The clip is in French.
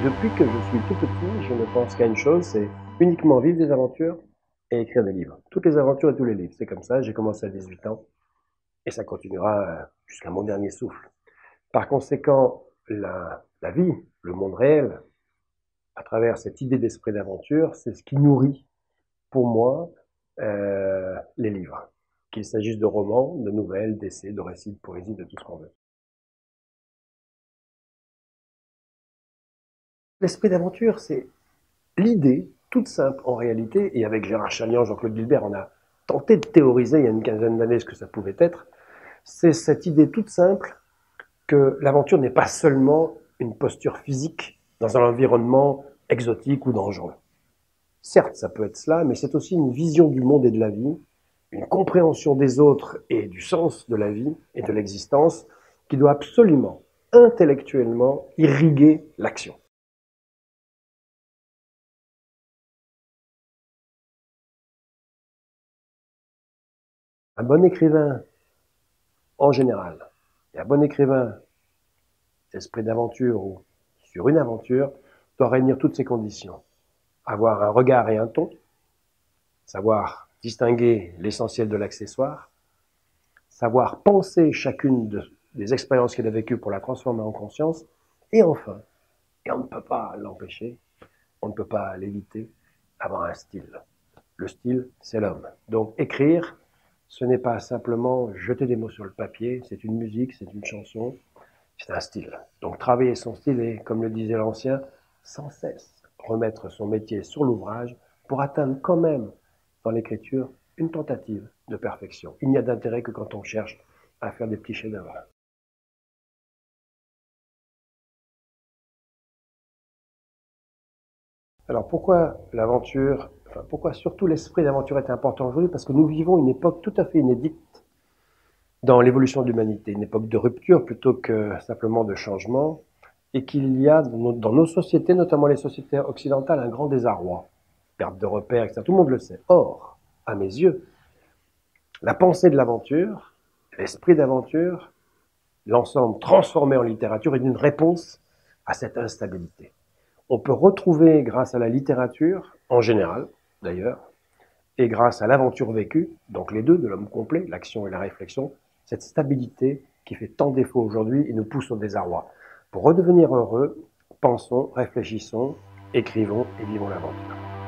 Depuis que je suis tout petit, je ne pense qu'à une chose, c'est uniquement vivre des aventures et écrire des livres. Toutes les aventures et tous les livres, c'est comme ça. J'ai commencé à 18 ans et ça continuera jusqu'à mon dernier souffle. Par conséquent, la vie, le monde réel, à travers cette idée d'esprit d'aventure, c'est ce qui nourrit pour moi les livres. Qu'il s'agisse de romans, de nouvelles, d'essais, de récits, de poésie, de tout ce qu'on veut. L'esprit d'aventure, c'est l'idée, toute simple en réalité, et avec Gérard Chaliand, Jean-Claude Guilbert, on a tenté de théoriser il y a une quinzaine d'années ce que ça pouvait être, c'est cette idée toute simple que l'aventure n'est pas seulement une posture physique dans un environnement exotique ou dangereux. Certes, ça peut être cela, mais c'est aussi une vision du monde et de la vie, une compréhension des autres et du sens de la vie et de l'existence qui doit absolument, intellectuellement, irriguer l'action. Un bon écrivain, en général, et un bon écrivain, esprit d'aventure ou sur une aventure, doit réunir toutes ces conditions. Avoir un regard et un ton, savoir distinguer l'essentiel de l'accessoire, savoir penser des expériences qu'il a vécues pour la transformer en conscience, et enfin, et on ne peut pas l'empêcher, on ne peut pas l'éviter, avoir un style. Le style, c'est l'homme. Donc écrire, ce n'est pas simplement jeter des mots sur le papier, c'est une musique, c'est une chanson, c'est un style. Donc travailler son style et, comme le disait l'ancien, sans cesse remettre son métier sur l'ouvrage pour atteindre quand même dans l'écriture une tentative de perfection. Il n'y a d'intérêt que quand on cherche à faire des petits chefs-d'œuvre. Alors pourquoi l'aventure, enfin pourquoi surtout l'esprit d'aventure est important aujourd'hui? Parce que nous vivons une époque tout à fait inédite dans l'évolution de l'humanité, une époque de rupture plutôt que simplement de changement, et qu'il y a dans nos sociétés, notamment les sociétés occidentales, un grand désarroi, perte de repères, etc. Tout le monde le sait. Or, à mes yeux, la pensée de l'aventure, l'esprit d'aventure, l'ensemble transformé en littérature est une réponse à cette instabilité. On peut retrouver, grâce à la littérature, en général d'ailleurs, et grâce à l'aventure vécue, donc les deux, de l'homme complet, l'action et la réflexion, cette stabilité qui fait tant défaut aujourd'hui et nous pousse au désarroi. Pour redevenir heureux, pensons, réfléchissons, écrivons et vivons l'aventure.